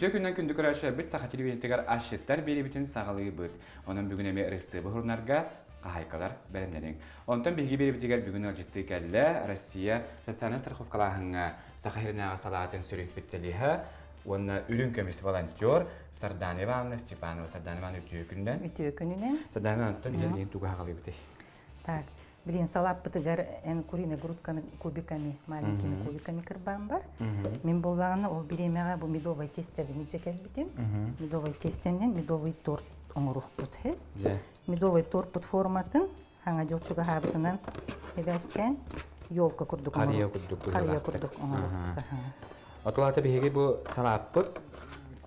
Bütün günden kündükür aşağı bit saçılı bilintigar aşıtlar biri bitin sağlığı bit. Onun bugün eme rıstı buhurlarga kahaykalar belemlerin. Ondan bilgi biri bitigar bugün alcıttı kelle Rusya sosyal страховкаларына сахарная салатын сөрөк биттелиһе. Оны үлүн көмөс волонтер Сардан Ивановна Степанова Сардан Ивановна Ütüyor gününden. Сардан Ивановна geldiğin тугагалы бити. Так, блин, салат бытыгар эн курине грудканы кубиками, маленькими кубиками кырбан бар. Мен болғаны ол биремеға бұл медовый тесттерін жекел битим. Медовый тесттенен медовый торт оңыруқ бұт. Медовый торт бұт форматын, хаңа жылчуға хабытынан эбәстен елка күрдік оңыруқ. Қария күрдік оңыруқ. Отолаты беге бұл салат бұт,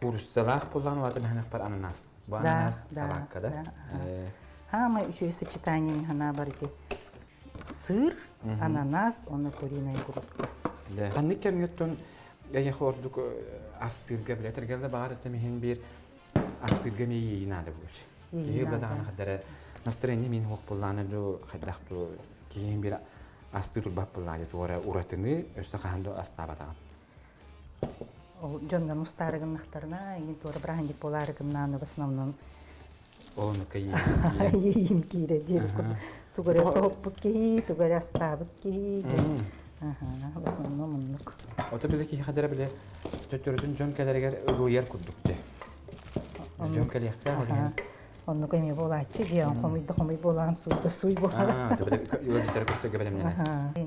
курсалақ болған олаты мәхнақ бар ананас. Бұл ананас салатқа да? Хама еще и сочетание хана барите. Сыр, ананас, он куриная грудка. Да. Ханны кемгеттон я хордук астырга билетер geldi багар темин бир астырга мейи надо булч. Ебда даган хадара настроение мен хок булланыду хаддакту кийин бир астыр бап буллады тора уратыны өстөхандо астабатаган. Ол жондан устарыгын нахтарна, ин тора браханди поларыгынан в основном Onu kayın. Yiyim kire diye. Tugara soğuk ki, tugara stabık ki. В основном онлук. Ota bile ki hadara bile tötürüdün jön kadar yer kurduktu. Jön kaliyakta olyan. Onluk emi bolachı diyan komi bolan suyda suy bolan. Tabii yolculuklara kosta göbelim ne.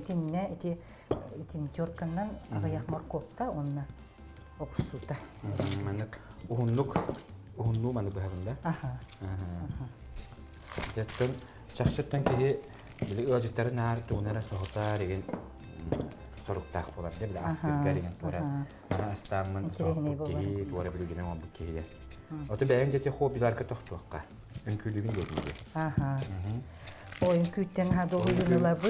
Tinne itin Türkandan ayak markopta onna okursuda. Manık Uhunlu manı bu havında. Zaten şahsıttan ki bile yolculukları nar tuğnara soğukta regen soruktak bolar diye bile astırga regen tora. Bana astamın soğuk ki tora bile gene o bu ki de. Otu bence ki hobiler ka tohtuqqa. Önkülüğün görüldü. O önkütten ha doğuyunula bu.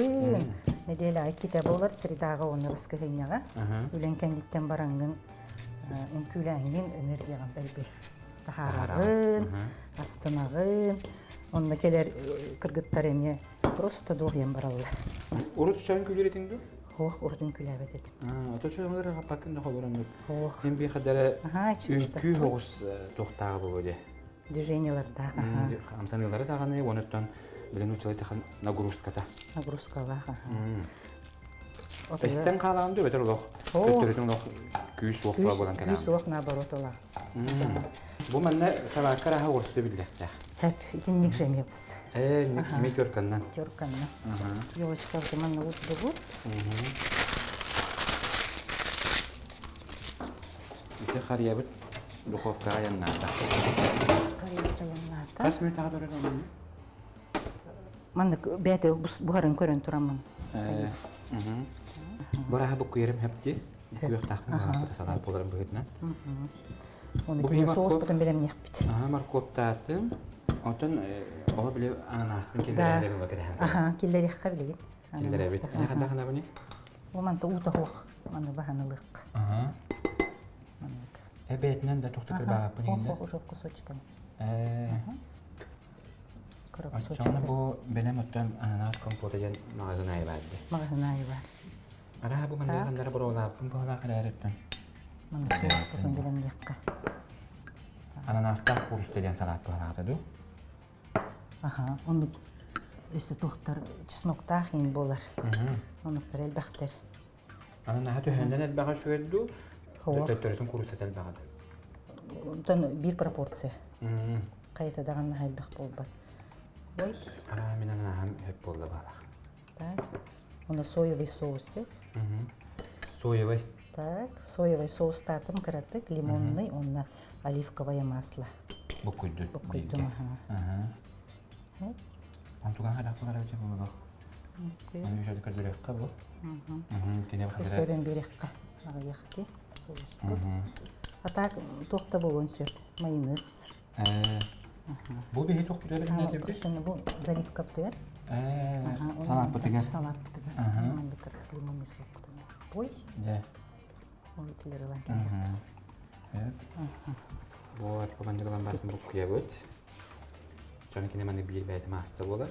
Ne deyla kitap olur sırdağı onu rızkı hınyağa. Ülen kenditten barangın önkülengin enerjiyan belbi. Taharağın, astınağın. Onunla keler kırgıtlar emye prosto doğuyan barallar. Urut çayın külleri tindu? Hoş, urutun külabet edim. Oto çayınları kapakında haberim yok. Hoş. Hem bir kadar önkü hoş tohtağı bu böyle. Движениялар дағы. Амсан yılları dağını, onurttan bilen uçalı takan nagruskata. Nagruskalaға. Esten қалағанды өтір олық. Өттіретін олық күйіс оқпа болан кәлағын. Күйіс оқ набарот олақ. Bu mənə salakar aha orsu biləkdə. Hep itinlik жемепс. Ne körkandan? Körkandan. Yolışka zamanla utdu bu. İşte xariyabıt duxovka ayanlarda. Xariyabıt ayanlarda. Kaç minut ağa doğru olmalı? Mandık bəyədə buharın körün turamın. Buraha bu kuyarım hepti. Kuyaq taqmı bağlı salat bolarım bugündən. Onu tine soğuz butun bilem neyek bit. Markoptatım. Ondan ola bile ananasın kelleri bir vakit hem. Kelleri yakka bilgin. Kelleri bit. Ne kadar kana bunu? O manta uta hoq. Manı bahanılık. Ebetinden de tohtukır bağa bunu yine. Hoq hoq kusoçkan. Açana bu belem ötten ananas kompotu jen mağazanayı verdi. Mağazanayı var. Ara bu mandallar kandara buralar bu bağlar kadar etten. Manı soğuz butun bilem yakka. Ananaslar kurustelen salat bağlardı. Onu üstü tohtar çisnokta hin bolar. Onuktar elbaqtar. Ananas tühünden elbağa şöydü. Tötörütün kurustet elbağa. Ondan bir proporsiya. Qayta dağın elbaq bolbar. Oy. Ara min ananaham hep bolda bağlar. Так. Onu soyavay соусы. Soyavay. Так, соевый соус татым кыратык, лимонный, онна оливковое масло. Bu kuydu. Bu kuydum, Antugan hada kulara ucap oldu. Onu şöyle kırdırıqqa bu. Kene bakar. Söben berikqa. Ağayaqti соус bu. Atak toqta bolon söp, mayonez. Bu bir toq güzel ne tepki? Şunu bu zaливка biter. Salat bitiger. Salat bitiger. Onu kırdık limonlu soktu. Oy. Ya. O itiler olan kene. Evet. Bu at babancadan bardım bu kuyabut. Çünkü kine mani bir beyte masta bolar.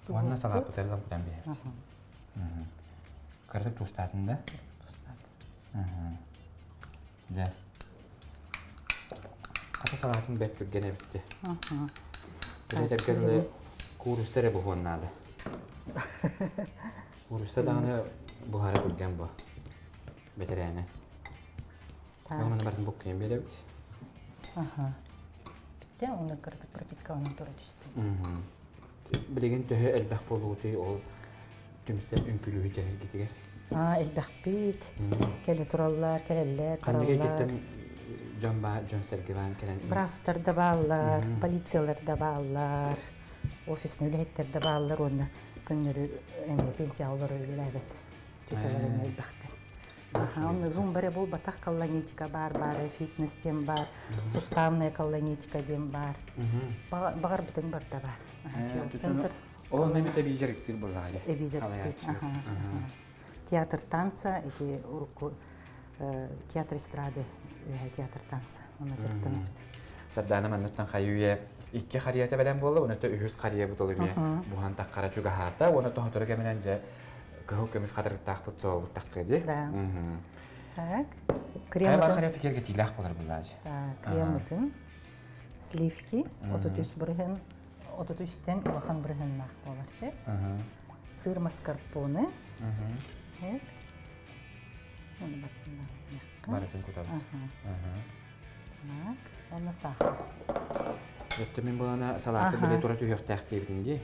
Wanna salat biter lan kudan bir. Kırdık tostatında. Tostat. Ya. Hata salaatın bet gene bitti. Aha. Bir de tekrar kuruslara bu honnadı. Kurusta da ana buhara kurgan bu. Beter yani. Tamam. Bana barın bu kıyım böyle bit. Aha. Bitti onu kırdık propitka onun doğru düştü. Bilgin töhü elbaq boluğutu ol tümse ümpülüğü gelir gitiger. Elbaq bit. Kele turallar, keleller, Kandıga karallar. gittin John Sergivan kelen. Brastar da bağlar, polisiyalar da bağlar. Ofisine ülehetler de bağlar onda. Günleri pensiyalar öyle evet. Tütelerin elbaqtır. Aha, onun zumbare bol batak kallanyetika бар, fitness dem бар, суставная kallanyetika dem бар. Bağır bütün бар da бар. Центр. O ne bir de bir jeriktir bu hali. Эбизерти. Театр танца, эти уроки театр эстрады, театр танца. Onu çırptım. Saddana manuttan xayuya ikki xariyata bilen boldu, onu da ühüz xariya bu dolu bu hanta qaraçuga hata, onu da hotora gemenence kıhıl kömüz qadar taqput so bu taqqedi. Да. Так. Krem Крем xariyata kerge tilaq bolar bullaji. кремытын, сливки, отутүс бирген, отутүстен улахан бирген нах боларсы. Сыр маскарпоне. Onu bakımdan yakın. Baratın kutabı. Так, onu sahar. Yettimin bulana salatı bile tora tüyök təxtiyibdindi.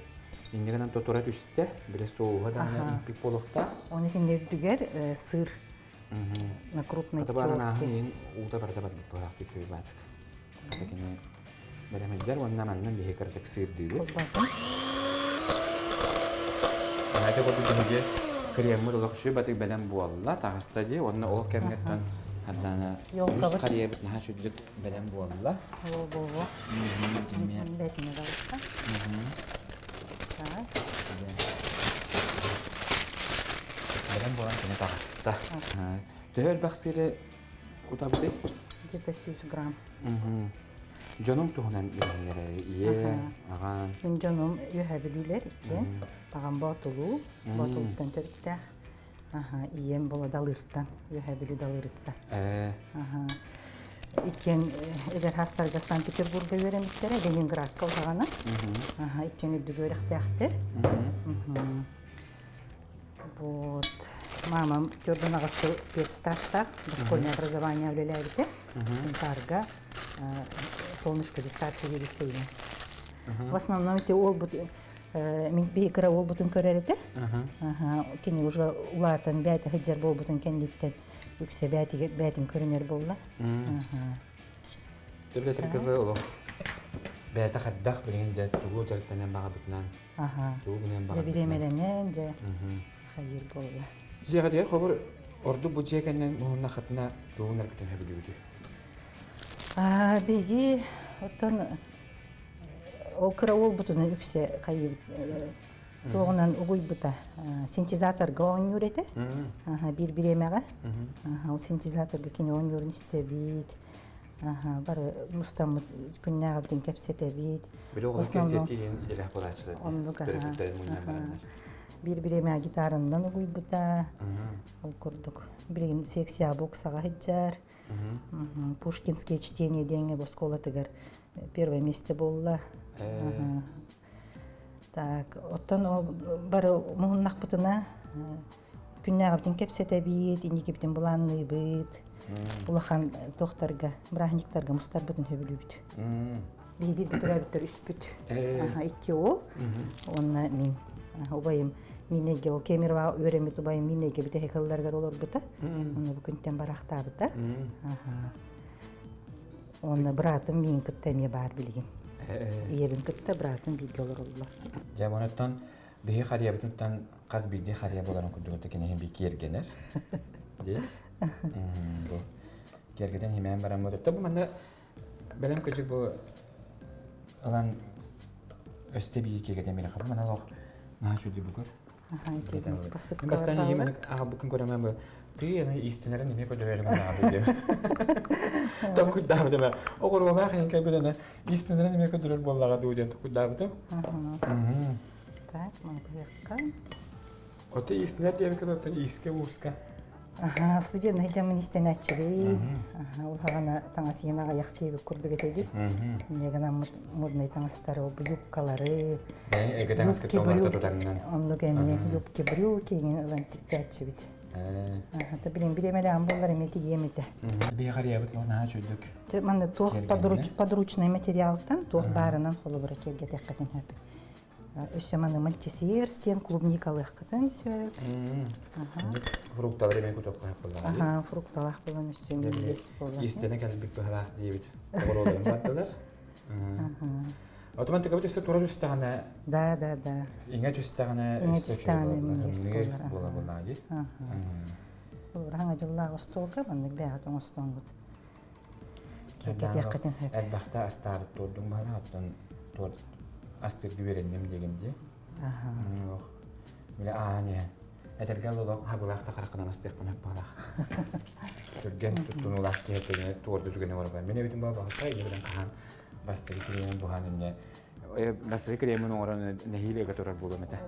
İndi gana tora tüste, bile soğuğa da impik boluqta. Onun için düger sır на крупной Ata bana терке. nahin uğda barda barda bolaq tüçüyü batık. Tekini belemezler, onun amandan bir hekaratık sığır deydi. Bakın. Ayta kodu dünüge kremi dolaqşu batık belen bu Allah tağısta diye, onun o kemgetten haddana yüz kariye bitne ha şüddük belen bu Allah. Во. Бетіне дауысқа. Так. Belen bu olan kene tağısta. Döhel baksiri kutabı de? Где-то 100 грамм. Canım tuğunan bilenlere iyi, ağan. Мен жаным үйәбілілер екен. Баған батылу, батылуттан төрттәқ. Ием бола далырттан, үйәбілі далырттан. Икен, егер хастарга Санкт-Петербурга өреметтер, Ленинградқа олғана. Икен үлді көріқтәқтер. Вот. Мамам көрден ағасы педстажтақ, дошкольное образование өлелерді. Тарга солнышко дистарты вересейін. В основном эти олбут, бейкіра олбутын көрерді. Кені уже улатын бәйті хыджар болбутын кәндеттен үксе бәйтін көрінер болла. Төбілі түркізі олу. Бәйті қаддақ білген жә туғу жәрттенен баға бүтінен. Туғу гінен баға бүтінен. Жабиремеренен жә хайыр болла. Жеға дейір қобыр орду бұл жекеннен мұғынна қатына туғын әркетен әбілуді. Беги, оттан ол кыра олбутын үксе хайыр тоғынан ұғый бұта. Синтезаторға он юреті. Bir-biремеға. Ол синтезаторға кені он юрін істебейді. Бары мұстамы күннәға бүтін кәпсеті бейді. Білі оғыз кәсеттейін елек болашылы. Ондығы. Bir-biремеға гитарынан ұғый бұта. Ол күрдік. Білген секция боксаға хиджар. Пушкинские чтения деньги в школатыгар первое место было. Так, оттан бары мугуннак бутына күннәгәптен кепсете бит, инде битен буланны бит. Улахан тохтарга, брахниктарга мустар бутын хөбүлү бит. Бир көтөрө биттер үспүт. Икки ол. Онна мин обайым минеге ол Кемерова өремет убайым минеге бите хекалларга олор бута. Оны бу күнтен баракта бута. Оны братым мен кыттеме бар билген. Иебин кытта братым билге олор олла. Жабонаттан бихи хария бүтүнтан каз биди хария боларын күдүгөтө кенен би кергенер. Ди. Бу кергеден хемен барам мототта бу мында белем кыжык бу алан өссө би кергеден мени кабы мана лох нажуди бугур. Посыпка. Бастан емен бу күн көрөмөн бу. Ты она истинная не меко доверие мана. Так кудам деме. Огорога хен кабелена истинная не меко доверие боллага дууден кудам дем. Так, мы поехали. Оте истинная девка то иске узка. Аха, студент хәҗәмен истәнәчәби. Аха, ул хагана таңасыгына яхтыйбы күрдек әтәди. Ягына модный таңастары бу юбкалары. Эге таңас кеткән тотарынан. Онны гәме юбки брюки генә тиктәчәбит. Аха, та билем билемеле амболлар эмети гемете. Бигәр ябыт лана чөдүк. Те манда тох подручный материалтан тох барынан холы бара кергә тәкъәтен һәп. Өсеманы мультисер стен клубникалых кытын сөп. Фрукталар эме күтөп куйып булган. Аха, фрукталар булган үстүнде бес булган. Истене калбик бахалах дибит. Оролын баттылар. Автоматик кабит өстө тураж үстәгәне. Да. Иңә үстәгәне Иңә була була ди. Ул ранга җыллар остолга бандык бәгат оңстongud. Кәкәт якытын һәп. Әлбәттә астар турдың бала аттан тур астыр гибереннем дигәнде. Аха. Биле ане. Әтергән лолок хабылакта каракынан астык бана бала. Турген тутунулак киһәтене турды дүгәне бар. Менә битен баба тай белән каһан бастыры кирәм бу ханынне. Бастыры кирәм орын нәһиле гатырар булган мата.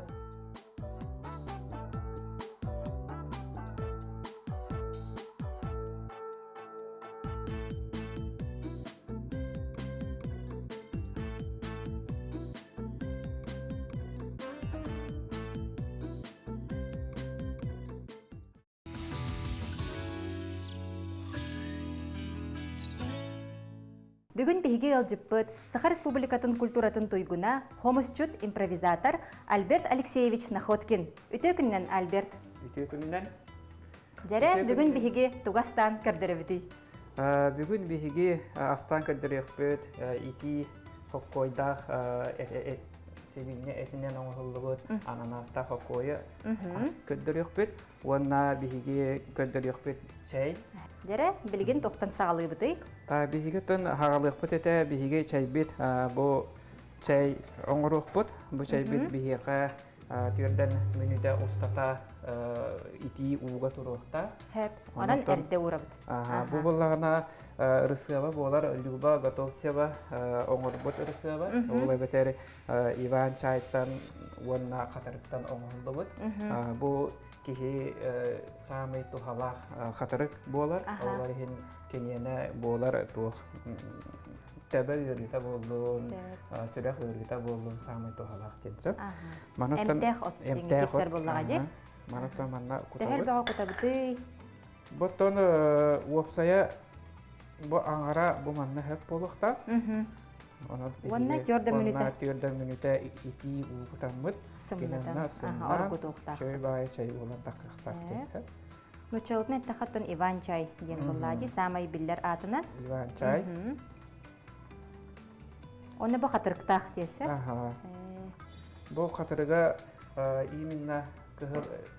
Бүгін беге алжыппыт Саха Республикатын культуратын туйгуна хомусчут импровизатор Альберт Алексеевич Находкин. Үтө күннен Альберт. Үтө күннен. Жаре бүгін беге тугастан кырдырыбыты. Бүгін беге астан кырдырыппыт ити хоккойдах себилне этинен оңғылыбыт ананаста хоккойы кырдырыппыт. Уанна беге кырдырыппыт чай. Жаре билген тоқтан сағалыбыты. Беге тон хағалыппыт эте беге чай бит бу чай оңғырыппыт. Бу чай бит беге түрден менүдә устата ити уга турукта. Хәп, анан әрде урабыт. Бу боллагына рысыба болар Люба Готовсева оңғырбыт рысыба. Ол бетер Иван Чайтан уанна катарыктан оңғырбыт. Бу кихи самый тухалах хатарык болар. Олар хин кенене болар тух Тәбәл үргіта болдың, сүрәк үргіта болдың, самай тухалақ тенсіп. Әмтәқ оттың кесер болдыға де? Манаттан манна Тәхәл кутабыт. баға кутабыты. Бұттан уапсая бұ аңара бұ манна хөп болуқта. Онна тёрді мүніті. Онна тёрді мүніті ити уғытамыт. Сымлыдан, орғы туқтақ. Шөй бай чай болан тақықтақ тенсіп. Нучалытын әттіқаттын Иван Чай ден боллади, самай биллер атына. Иван чай. Оны бұ қатырықтақ десі. Бұл қатырыға именно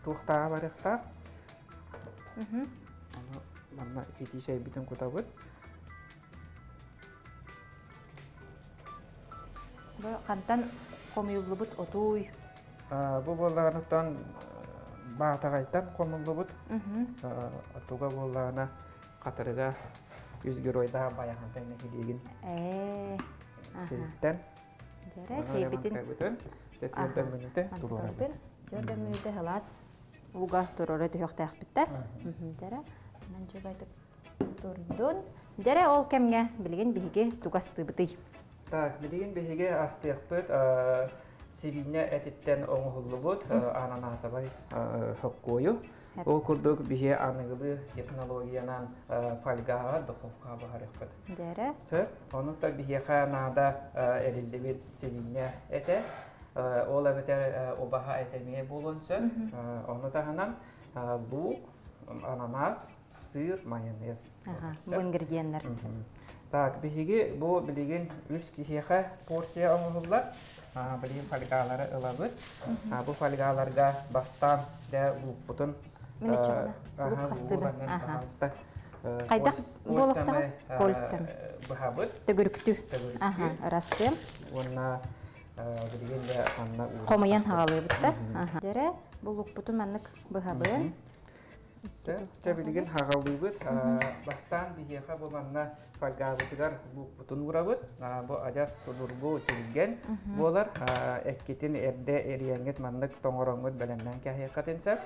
туқтаға барықтақ. Манна ити шай бітін күтабыт. Бұ қантан қомиылы бұт отуй. Бұл болағанықтан бағатағайттан қомылы бұт. Атуға болағана қатырыға үзгер ойда баяғантайны келеген. Сеттен. Жәрі, чейбетін. Тәтілден мүніті тұруға бұт. Жөрден мүніті ғылас. Уға тұрыры түйіқтәқ бітті. Жәрі, мен жөбайтып тұрдың. Жәрі, ол кәмге білген бейге туғасты бұты. Білген бейге астық бұт. Себіне әтеттен оңғылы бұт. Ананасабай хоккойы. Ол күрдік бейге анығылы технологиянан фольгаға, дұқовқа бағарық бұт. Жәрі. Сөп, онықта бейге нада әлілді бет себіне әті. Ол әбетер обаға әтемeye болын сөп. Оны тағынан лук, ананас, сыр, майонез. Бұл ингредиенттер. Так, бейге бұл білеген үз кешеға порция оңғылар. Білген фольгалары ылабыт. Бұл фольгаларға бастан дә лук бұтын. Мен чана, лук қастыбы. Қайдақ болықтағы? Кольцем. Бұхабыт. Төгірікті. Растым. Онна білген де қанна ұлық. Қомайан хағалы бұтты. Дәрі, бұл лук бұтын мәнік бұхабын. Жа білген хағалы бұт. Бастан бігеға боланна фольгабытыгар лук бұтын ұрабыт. Бұл ажас сұдырғы өтілген болар. Әккетін әрде әрияңет мәнік тоңырыңғыт бәлемнен кәхе қатынсап.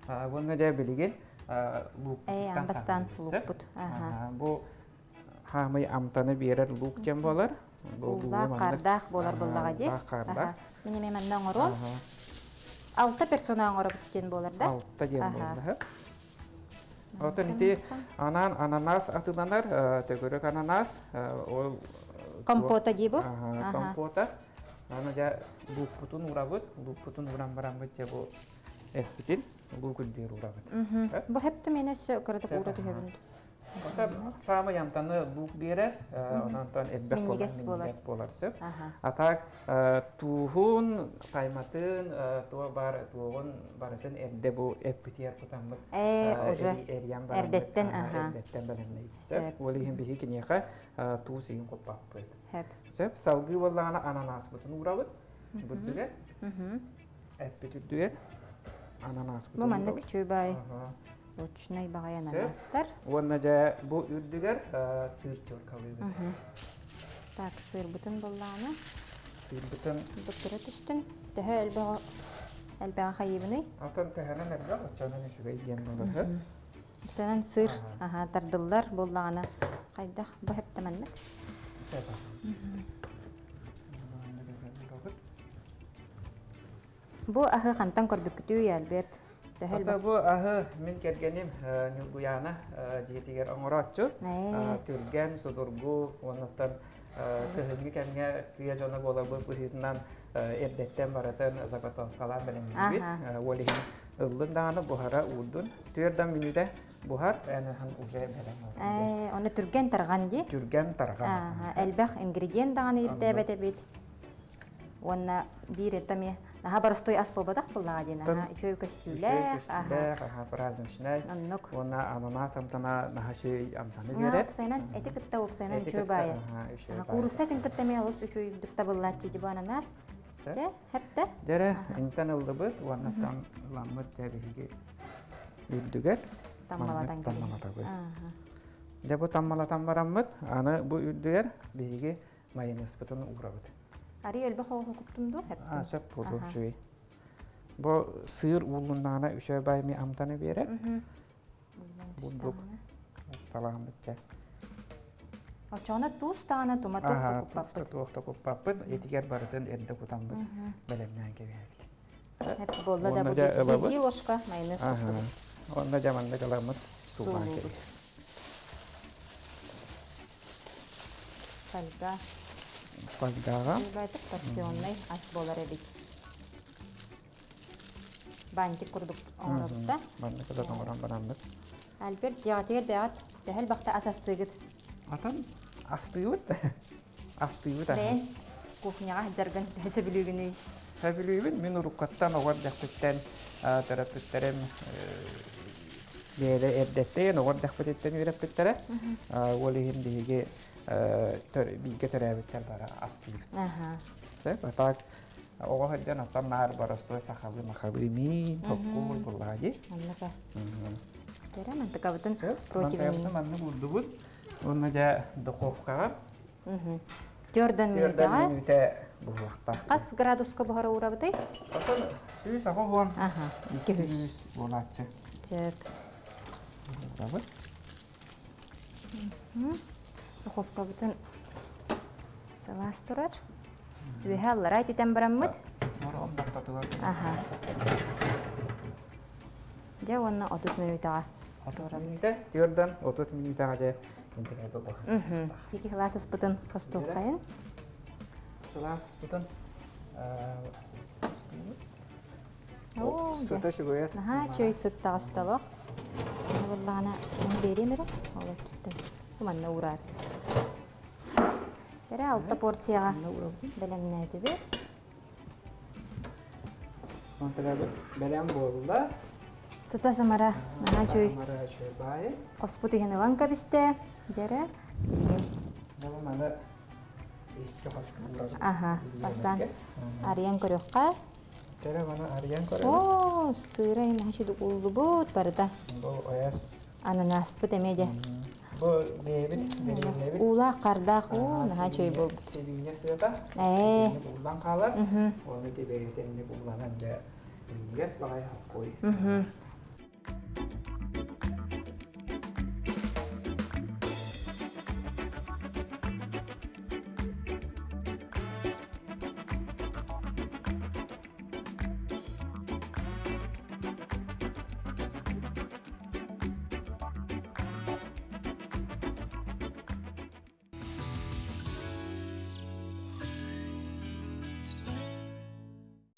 Бұны жа білген лук амбастан лукпут. Бу хамый амтаны берер лук жем болар. Улла кардах болар буллага ди. Мене мемнен оңорон. 6 персона оңорып кеткен болар да. 6 жем болар. Отон ити ананас атыланар, төгөрөк ананас, ол Компота дибу. Компота. Аны жа лукпутун урабыт, лукпутун урам барамбыт же бу эспитин, лукулдер урабыт. Бу хепти мене көрөтүп ураты хөбүнд. Самы янтаны лук берер, онантан эдбек болар сөп. Атак туһун кайматын, туа бар тугун барытын эдде бу эппитер кутамбыт. Уже эрдеттен белемнейт. Олихин бихи кинеха туу сыйын коппаппыт. Хеп. Сөп салгы боллагана ананас бутун урабыт. Буттуге. Эппитүдүге ананас бутун. Бу манда кичүү бай. Учнай багай ананастар. Онна жа бу үрдүгер сыр чоркалыбыт. Так, сыр бутун боллагана. Сыр бутун Буттура түстүн. Төһө элбага хайыбыны. атын тәһәнен эрге очанын ишеге ген болар. Сенен сыр, тардыллар боллагана. Кайдах бу хептеманнык. Бу ахы хантан көрбүкүтүү Альберт. Ата бу ахы мен кергеним Нургуяна жигитигер оңоротчу. Түрген судургу онуттан кыһынги кемге кыя жона бола бу бухитнан эрдеттен баратын заготовкалар белем бит. Олихин ыллын даганы бухара урдун. Түрдөн минуте бухар эне хан уже белем. Оны түрген тарган ди. Түрген тарган. Элбах ингредиент даганы ирдебете бит. Онна бир этами наха барыстой ас болбадак буллага дина. Үчөй көстүле, праздничный. Аннук. Онна ананас амтана нахаши амтаны берет. Сайнан эти кытта опсайнан үчөй бая. Курусатын кыттаме олус үчөй дукта буллачы жибу ананас. Те, хепте. Дере интан ылдыбыт, оннаттан ламмыт тебиге үрдүгер. Таммалатан келген. Жабу таммалатан бараммыт, аны бу үрдүгер биге майонез бутун урабыт. Ари өлбөх оғы күптімді хепті? Сөп болу жүй. Бұл сыр улуннана үші байми амтаны бере. Бұндық талағын бітче. Очоғына туз тағына тума тоқты күппаппыт? Тоқты күппаппыт. Етігер барытын әнді күтамбыт. Бәлемнен кебекті. Хеп болды да бұл бірді ложка майонез тоқты. Онда жаманды қаламыт суған кебек. Сальга. Пальдаға. Байтық порционный ас болар әбет. Бантик күрдік оңырыпта. Бантик күрдік оңыран барамдық. Альберт жағатығыр бәғат дәхіл бақта ас астығыт. Атын астығыт? Астығыт. Бән кухняға жарған дәсі білігіні. Білігін мен ұрыққаттан оғар дәқпеттен тәрәппеттерім бәді әрдеттен оғар дәқпеттен үйрәппеттері. Олығын дейге биге төрәбеттер бара астығыт. Сәп, атақ оға хаджан аттан нар барастой сақабы мақабы мин, тоққуыл бұллади. Аннаға. Дәрі мантыға бұтын противенің. Манны бұлды бұд. Оны жа дұқовқаға. 4 минутаға. Бұлақта. Қас градусқа бұғара ұра бұтай? Атын сүйіс аға бұған. 200. Болатшы. Чек. Ұра бұд. Духовка бұтын салас тұрар. Үйе аллар айт етен бараммыд? Нора 10 дақтатылар. Жа онына 30 минутаға. 30 минута, түйірден 30 минутаға жа интегай бұл. Теки хыласыз бұтын қостуқ қайын? Сыласыз бұтын сұты шүгөйет. Чөй сұт тағысталық. Бұллағына берем әрі? Құманна ұрар. Дәрі 6 порцияға бәлемін әді бет. Бәлем болда. Сұта самара чөй. Самара чөй байы. Қоспу деген иланка бісті. Дәрі. Бұл мәлі екі қоспу бұрады. Бастан ариян көріққа. Дәрі мәлі ариян көріққа. О, сыра ен әшеді ұлды бұд барыда. Бұл ояс. Ананас бұд әмеде. Бұл лебіт, лебіт. Ула қардақ, наға чөй бұл. Себейне сыйата. Ұлдан қалар. Оны деберетенде ұлланан да үйінігес бағай қой.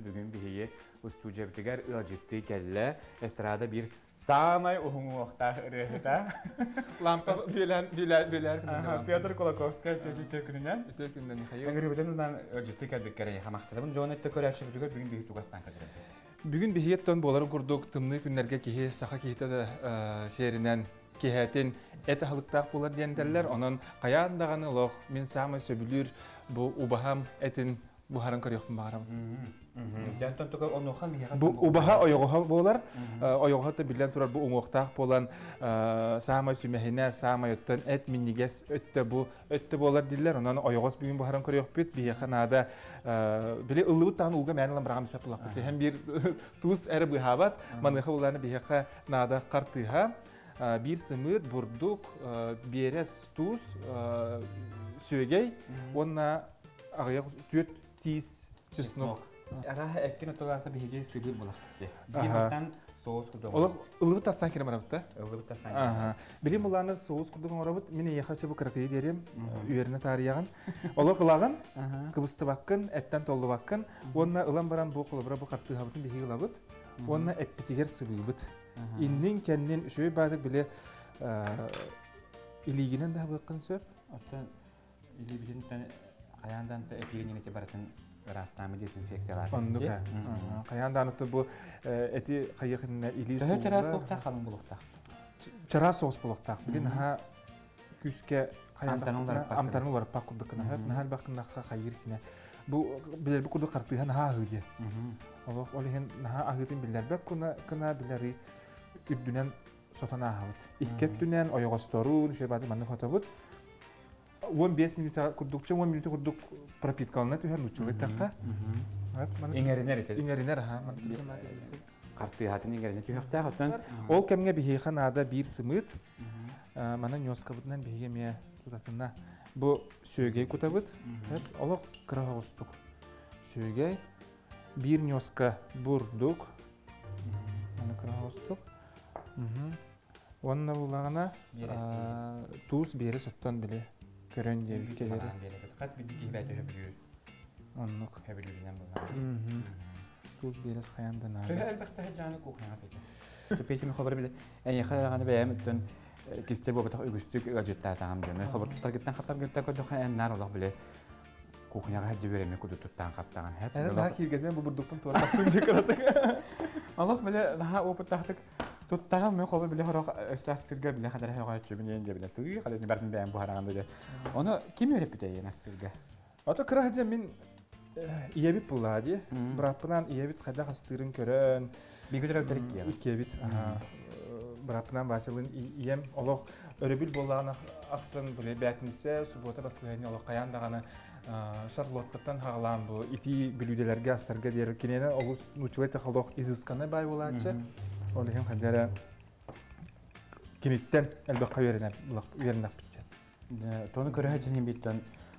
bugün bihiye ustüce bitiger ılcıttı kelle estrada bir samay uhun oqta rehta. Lampa böler Piotr Kolakowski Piotr Kününen. Üstü günden hayır. Engri biten ondan ılcıttı kel bikkere hamaktasın. Jonette körerçe bitiger bugün bihi tugastan kadar. Bugün bihiyetton boları kurduk tımlı günlerge kihi saha kihite de şehrinden kihetin et halıktaq bolar diyenderler. Onun kayan dağını loq min sama söbülür bu ubaham etin buharın karyoqun bağıram. Janton tuka onuhan bihi. Bu ubaha oyoğuha bolar. Oyoğuha da bilen turar bu uŋoqtaq bolan sama sümehine sama yottan et minniges ötte bu ötte bolar diller. Onun oyoğus bugün buharın karyoq bit bihi xanada bile ıllıbıt tağın uğga määnilan bırağımız pep bulaq bit. Hem bir tuz eri bıhabat manıqa bolarını bihi nada qartıha. Bir sımır burduk beres tuz sögey onna ağaya tüt tis çısnok. Araha ekkin otolarda bihi sığır bulaq. Bihimastan soğuz kurdu. Ola ıllıbıt tasdan kirem arabıtta. Illıbıt tasdan. Bilim bularını soğuz kurdum arabıt. Mine yaxaça bu kıraqıyı berem. Üyerine tariyagan. Ola qılağın kıbısты bakkın, etten tollu bakkın. Onna ılan baran bu qolabıra bu qarttığı habıtın bihi ılabıt. Onna etpitiger sıvıbıt. İnnin kendin şöyle bazı bile iliginen daha bakın söp. Ottan ili bitin tane kayandan da epirin yine baratın rastname dezinfeksiyalar. Onluk ha. Kayandan ötü bu eti kayıqınna ili Daha teras bulukta kalın bulukta. Çara sos buluqtaq. Bilin ha küske amtanın olarak pak kurdukuna hep nahal bakınna kayır kine. Bu bilir bu kurdu qartıhan ha hıdı. Allah olihen naha ahıtın biller bek kuna billeri üddünen sotana ahıt. İkket dünen oyoğostorun şey batı manı xotabut. 15 minuta kurdukça 10 minuta kurduk propitkalına tüher nuçuğu takka. İngeriner eti. İngeriner ha. Qartı hatın ingeriner tühöqtä ottan. Ol kemge bihiqa nada bir sımıt. Mana nyoskabıtnan bihiye miye tutatına. Bu sögey kutabıt. Hep olaq kırağostuk. Sögey bir nyoska burduk. Mana kırağostuk. Onna bulağına tuz beri sattan bile körön diye bir keleri. Qas bidik ihbət höbülür. Onnuk. Höbülüründən bunlar. Tuz beri xayandan Höbü abi. elbəttə həcani kuxnaya peki. Peki mi xabar bile. En yaxalağını bəyəm ütdən kistel bu bataq ügüstük gacetlər tamam diyor. Xabar tutar gitdən xatar gitdən kodu xayanlar olaq bile. Kuxnaya həcə verəmə kudu tutdan qaptağın hep. Eren daha kirgezmen bu burduktan tuğra baktım bir karatık. Allah bile daha o bataqtık tuttağım mı xabar bile xaraq əsastirgə bile xadar həyə çöbünə indi bile. Tüy xadar bərdən bəyəm bu harağan bile. Onu kim öyrəp bitəyə nəstirgə? Ata kırahıca min iyebit bulladı. Bırakpınan iyebit kada hastırın körön. Bir güdür ötərik ya. İkiyebit. Bırakpınan başılın iyem olaq örübül bollağına aksın böyle bәтінсе subota basılayını olaq kayan dağını Şarlotqattan hağlan bu iti bilüdelerge astarga der kinene olus nuçulay taxaldoq iziskanı bay bolatçı. Onu hem xadara kinitten elbaqqa verenap bitçe. Tonu körə həcən hem bitdən.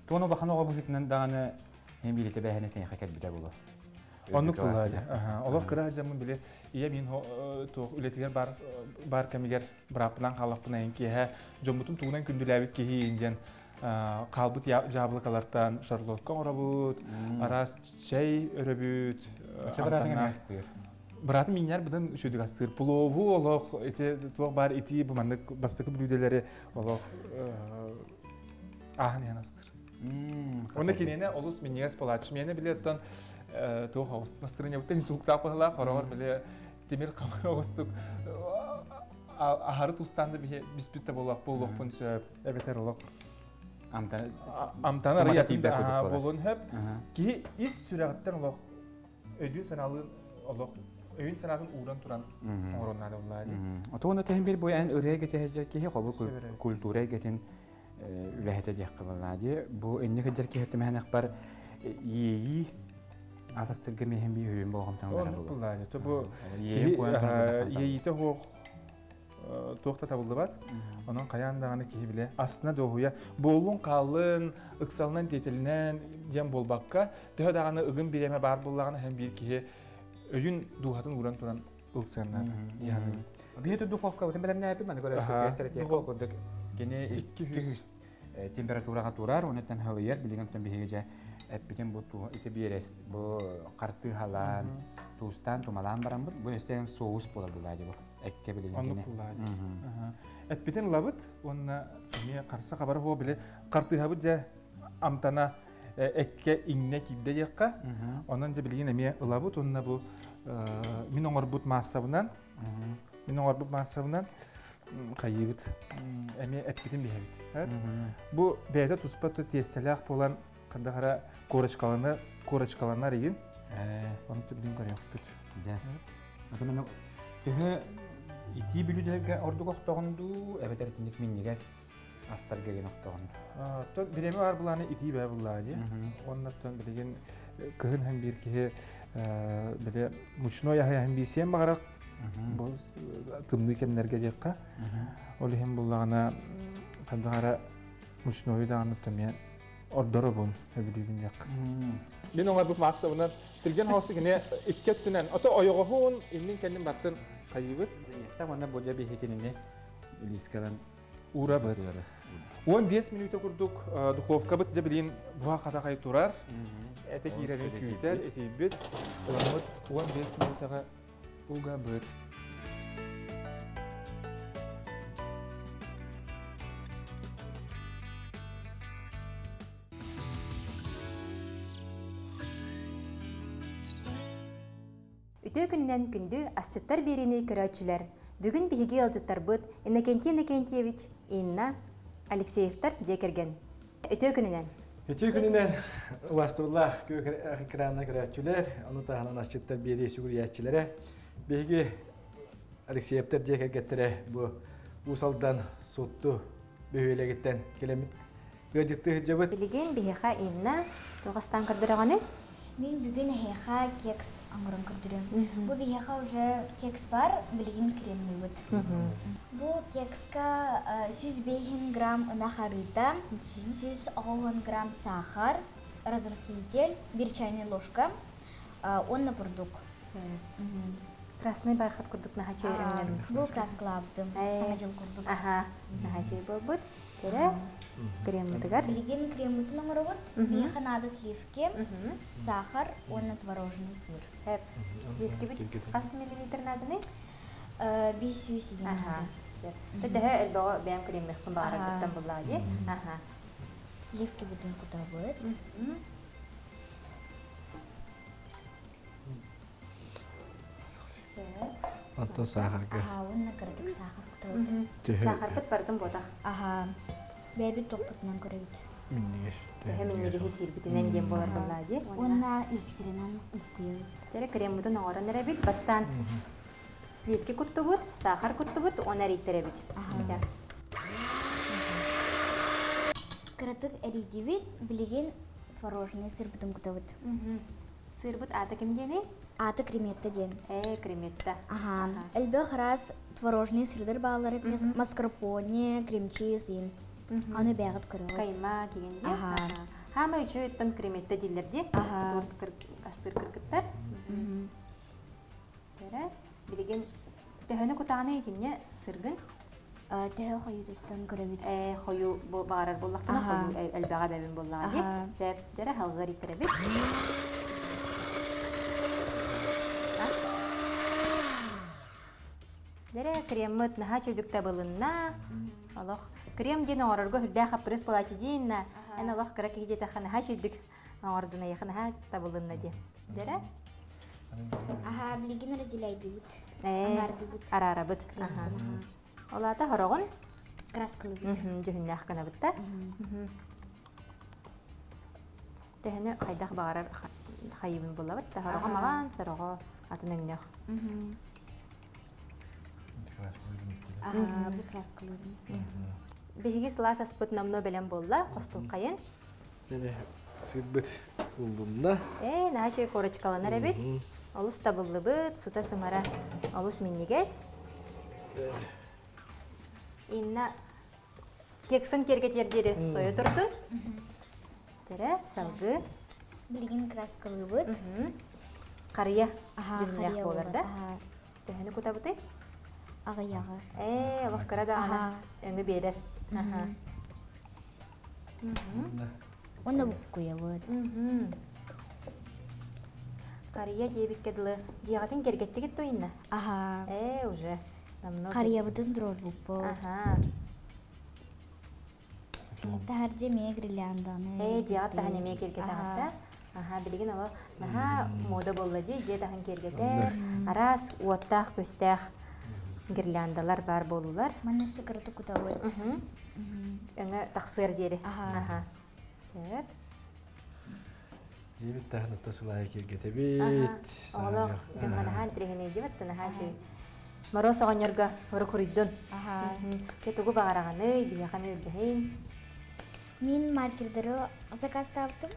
Tonu baxan oğa bu hitdən dağını hem bilete bəhənəsən yaxakət bitə bulu. Onluk bulladı. Olaq kıra həcəmin bile iya bin toq ületiger bar kemiger bırapılan xalaqpına enki ha jomutun tuğunan kündüləbit ki hiyinden qalbıt jablıqalardan Şarlotqa orabut, aras çay öröbüt. Çabaratın nəstir. Bıratım inyer bıdan şöydük asır. Pulovu olaq, tuğ bar iti bu mandık bastıkı blüdeleri olaq ahın yanastır. Onda kinene olus minnigas polatçı. Mene bile ettan tuğ haus. Nastırın yabutten tuğukta pahla, horar bile demir kamar oğustuk. Aharı tustandı bispitte bolaq, bolaq punca. Evet olaq. Amtan arayatın bolun hep. Ki is süreğitten olaq. Ödün sanalığın olaq. Öğün sanatın uğran turan oranlarda olaydı. Otoğunda tehim bir boyu en öreye geçecek ki qobu kulturaya getin ülahete diye qılalladı. Bu enni kadar ki hatta mehne akbar iyi asas tırgımı hem bir hüyüm boğamtan bana bu. Olaydı. Bu yeğite hoq toqta tabıldı bat. Onun qayandağını ki bile aslında doğuya bolun qalın, ıqsalından detelinen yem bolbaqqa daha dağını ıgın bireme bar bollağını hem bir ki öğün duhatın uğran turan ılsanlar. Yani bir hete duhovka ötem benim ne yapayım ben göre gösteretiye kokuduk. Gene 200 temperaturaga turar, ondan havayer bilgin ötem bir hece эппитен бу ту ите биерес бу карты халан тустан тумалан барам бу эсен соус бола булади бу экке билген Онны кене. пуллады. Эппитен лабыт, онна эме қарса хабар хо биле картыхабыт же амтана экке иңне килде жакка. Онан же билген эме лабыт, онна бу мин оңорбут массабынан, кайыбыт. Эме эппитен бихебит. Бу бәйдә туспаты тестелек болан кандагара корочкаланар иген. Оны билген көрөк бит. Ja. Атаман төһө ити билүдәгә ордук октогонду, эбетер тиндик миннигес астар геген октогонду. То биреме бар буланы ити бә буллади. Оннан билген кыһын һәм бир киһе биле мучной яһа һәм бисем багарак. Бу тымны кемнәргә жакка. Ол һәм буллагына кандагара мучной да анытымя ордоро бун өбүлүгүн жакка. Мен оңар бу массабынан тилген хосы гене иккеттүнен ото ойогоһун иннин кендин баттын кайыбыт. Тамана боҗа бихекенинде илискалан Ура бит. 15 минутта курдук духовка бит де билин буга кадагай турар. Эте киренин күйтер, эте бит. Уламыт 15 минуттага уга бит. Үтө күнінен күнді асчыттар берini көрәтчілер. Бүгін биһиги алжыттар бұд Иннокентий Иннокентьевич Инна Алексеевтар жекерген. Үтө күнінен. Өтө күнінен Уластырлах экранына көрәтчілер, оны тағынан асчыттар бери сүгүрияатчылары. Биһиги Алексеевтар жекергеттері бұ усалдан сотту бөһүйлегеттен келемит. Гөжікті жабыт. Билеген биһиха Инна тоғастан кырдырағаны. Мен бүгін хейха кекс аңырын күрдірем. Бұл бейха уже кекс бар, білген кремный өт. Бұл кекска 105 грамм нахарыта, 110 грамм сахар, разрыхлитель, 1 чайная ложка, онна бурдук. Красный бархат курдук нахачай өңнен. Бұл краскалабдым, саңажыл курдук. Аха, нахачай бол бұд. Тере кремутыгар. Білген кремутын аңыры өт, бейха нады сливки, сахар, онна творожный сыр. Сливки бүт қас миллилитр надыны? 500 еген Аха, нады. сер. Төтөһө элбого бәм кремнехтен багараттан буллади. Аха. Сливки бүтін кута бұд. Ото сахарга. Аха, онна кырдык сахар кута өт. Сахар бит бардым ботақ. Аха, бәбі тоқпытынан көрі өт. Миннигес. Төһө миннеге хисир битинен дем болар буллади. Онна миксеринен үпкүйі. Тере кремутун оңорон эребит бастан сливки куттубут, сахар куттубут, он эриттеребит. Аха. Кырдык эридибит, билеген творожный сыр бүтін кута өт. Сыр бут ата ким дени? Аты креметті ден. Креметта. Аха. Әлбі қырас творожный сырдыр бағалары, маскарпоне, крем-чиз ен. Аны бәғыт көрі. Кайма кигенде. Аха. Хама үчө өттөн креметта дилерди. Аха. Астыр кыркыттар. Тере билеген төһөнү кутаганы итинне сыргын. Тәхі қойыдыттан көрі өт. Хою бағарар боллақтана хою әлбәға бәбін боллағы. Сәп тере халғар итеребит. Дере креммыт наха чөйдүкті былынна. Алох крем ден оңорорго хүрдә хаппырыс болачы дейінна. Ән алох кыра кейде тақы наха чөйдүк оңордына яқы наха табылынна де. Дере? Аха, билеген разилайды бүт. Аңарды бүт. Арара бұт. Олата хорогын? Краскалы бүт. Жөһүнне аққана бұтта. Төһіні қайдақ бағарар қайыбын бола бұт. Хорого маған сарого атын өңнеқ. Аха, бұл краскалы бүт. Беһиги сылас аспыт намно белен болла, қостуq қайын. Және сырбыт улдумда. Наха чөй корочкаланар әбет. Олус табылды бұт, сыта сымара. Олус миннигес. Инна кексын кергетердері сойы тұрдын. Тере, салғы. Билеген краскалы бүт. Қария Аха, жүннәқ қария боларда. Аха, Төһіні күта бұты? ағаяғы. Олық қара да ана өңі берер. Оны буккуябыт. Кария дебик кедлы диагатын кергеттигит тойна. Аха. Уже. Намного. Кариябытын дрор букпут. Ага. Тахарже мее гриллянданы. Диагат тахан эме кергете хата. Ага, билигин ала. Наха мода боллади же тахан кергете. Арас уоттах көстах гирляндалар бар болулар. Маны сыгырты кутабыт. Өңө тахсыр дери. Аха. Сөп. Дебит тахын оттасылай кергетебит. Оғылық жыңғанахан трегіне дебетті нахан чөй. Мороз оғанерға ұры күрейдін. Кетугі бағарағаны, бияқаме өлбейін. Мен маркердері заказ таптым.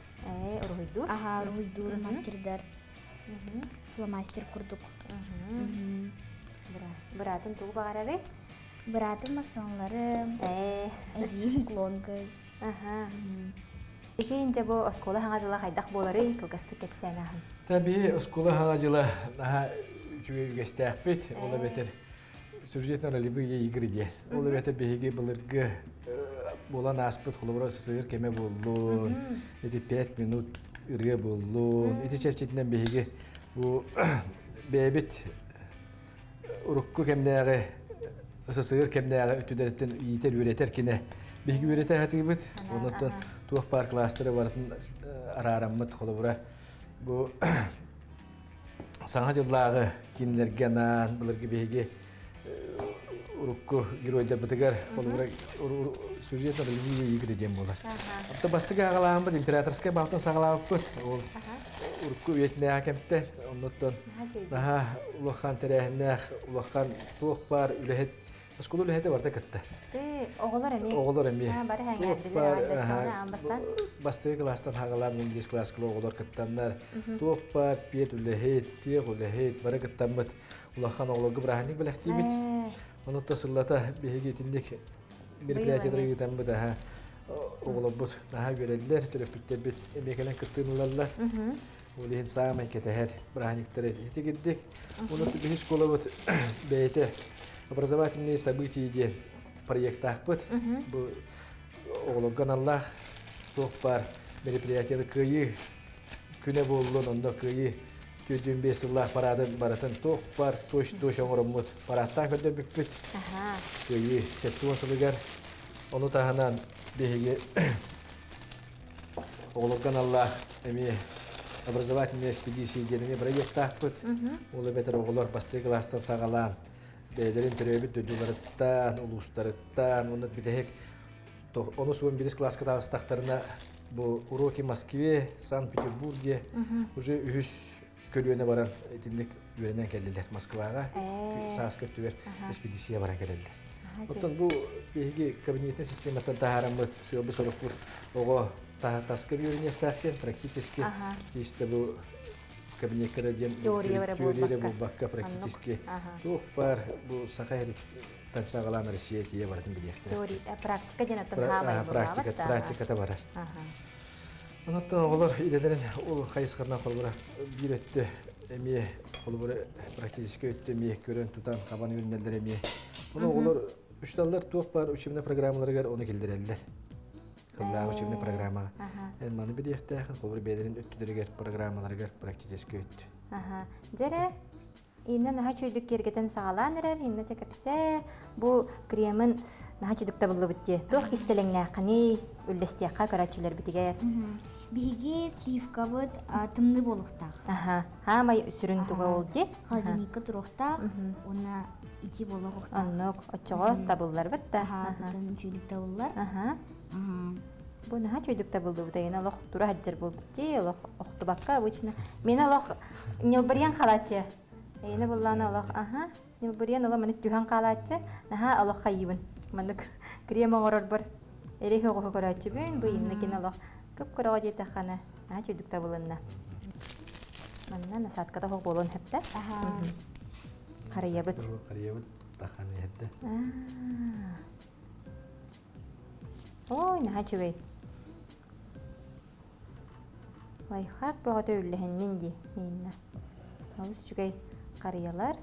Ұрғыйдур. Аха, руйдур маркердер. Фломастер курдук. Бұратын туғы бағарары? Братым масанлары. Әжейім клонкой. Екейінже бұл осколы хаңа жылы қайдақ болары кылгасты кепсәнәхін. Таби оскола хана жылы наха жүге гестәппет, ола бетер сюжетна ролевые игры де. Ола бетер беге былыргы болан аспыт холобра сысыр кеме боллун. Эти 5 минут ырга боллун. Эти чәрчетінен беге bu бебет урукку кемдәге сысыр кемдәге үтүдәртен иетер үретер кине. Беге үретер хатыбыт. Онотон тух пар кластеры барын арараммыт холобра. Bu саңа жыллағы кинилерге анан бұлырғы беге урукку геройдар бітігер сюжетна религия игры дем болар. Апта бастыға ағалағын бұд, императорская балтын сағалағып бұд. Урукку үетіне әкемтті, оннаттан улақан тәрәхіннәқ, улақан туық бар үләхет. Осколу үләхеті барда кітті. Оғылар әме? Оғылар әме. Бары әңгәлді Бастығы кластан хағалар, инглис класс кілі оғылар кіттандар. Туық бар, пет үләхет, теғ үләхет, бары кіттан бұд. Улақан оғылығы бірағынық біләқті бит. Оны тасыллата беге тіндік мероприятияларға кетен бұд. Оғылы бұд. Наға көрелілер, түріп біттер бит. Емекелен кіттіңілалар. Олеген сағамай кетәхер бірағынықтары етігіддік. Оны түбі школа бұд бәйті. Образовательные события де проектах бұд. Бұл оғылығын Аллах тоқ бар мероприятиялы күйі күні болуын, онда күйі 4-5 жыллақ парадын баратын тоқ бар, тош оңырым мұд. Параттан көрді бүкпіт. Күйі сеттуын сылығар. Оны тағынан бейге оғылығын Аллах әме образовательные экспедиции деніне проектах бұд. Олы бәтір оғылар басты кластан сағалан. Бәдерин төрөбіт дөділеріттан, улустарыттан, оны бітәхек. Оны суын біріс класска тағыстақтарына бұл уроки Москве, Санкт-Петербурге уже үхіс көлуіне баран етіндік үйренен кәлілер Москваға. Сағыз көптігер экспедиция баран кәлілер. Оттан бұл бейге кабинетный систематтан тағарамы сылбы сорық бұр. Оғы таскыр үйренер тәқтен практически. Есті бұл кабинеттері дем теория бұл баққа практически. Туқ бар бұл сақайры тансағалан Россия тие бардың білектер. Теория, практика ден аттын хамай бұл Практиката барар. Онаттан олар иделерін ол қайысқарынан қолбыра бір өтті әме қолбыра практически өтті әме көрін тұтан қабан үйрінелдер әме. Оны олар үшталдар туқ бар учебный программаларығар оны келдірелдер. Кыллаа учебный программа. Маны бидехтәхин қолбыр бедерин өттүдергер программаларыгар практически өттү. Жере инна наха чөйдүк кергетен сагалан эрер, инна чекепсе бу кремин наха чөйдүк табылы битти. Тох кистелеңнә каны үллестияка карачылар битиге. Биге сливка бит тымны болуктак. Хамай сүрүн туга олди. Холодильникка туруктак, уна ити болохуктак. Аннок очого табыллар битта. Бутын чөйдүк табыллар. Бу наха чөйдүк табылды бутайна лох тура хаджар бул битти, лох охтубакка обычно. Мена лох нилбарьян халачы. Эйне буллана лох, нилбарьян ала маны түхан халачы. Наха алох хайыбын. Мандык крема горор бар. Эрехе гохо корачы бен бу инне кине лох. Көп көрөгө жете хана. Наха чөйдүк табылынна. Манна насаткада хок болон хепте. Караябыт. Караябыт таханы хепте. Ой, наха чөй. Лайфхак бөгөтө үллехеннен ди. Инна. Алыс чүгей карыялар.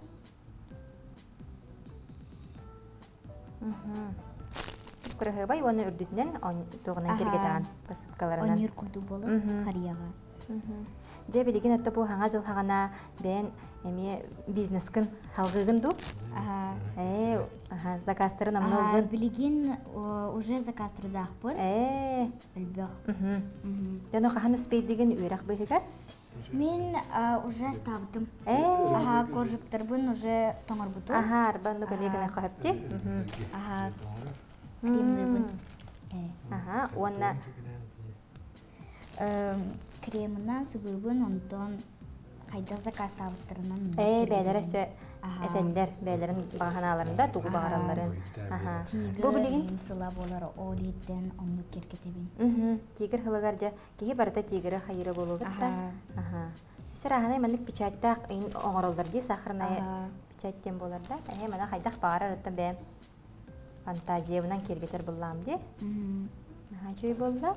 курахыбай, оны үрдүтнен туғынан кергетаған посыпкаларынан. Онер курду болу харияга. Же билигин өттө бу хаңа жыл хагана бен эми бизнескин халгыгын ду. Заказтарын амнолгын. Билигин уже заказ тырдах бор. Билбэх. Жана хахан успейдигин үйрак быгыгар. Мен уже ставдым. Коржуктарбын уже тоңорбуту. Арбанды коллеганы кахыпти. Кремлыбын. Онна Кремынан сыбыбын, онтон кайда заказ табыттарынан. Бәйлер өсө этелдер, бәйлерин баганаларында тугу багараларын. Бу билигин сыла болар олиттен онну керкетебин. Тигр хылыгарда кеги барда тигр хайыры болугутта. Сырахана мендик печаттак ин оңоролдорди сахарная печаттен боларда. Мана хайдак багарар өттөн бе фантазия менен кергетер буллам ди. Чүй болду.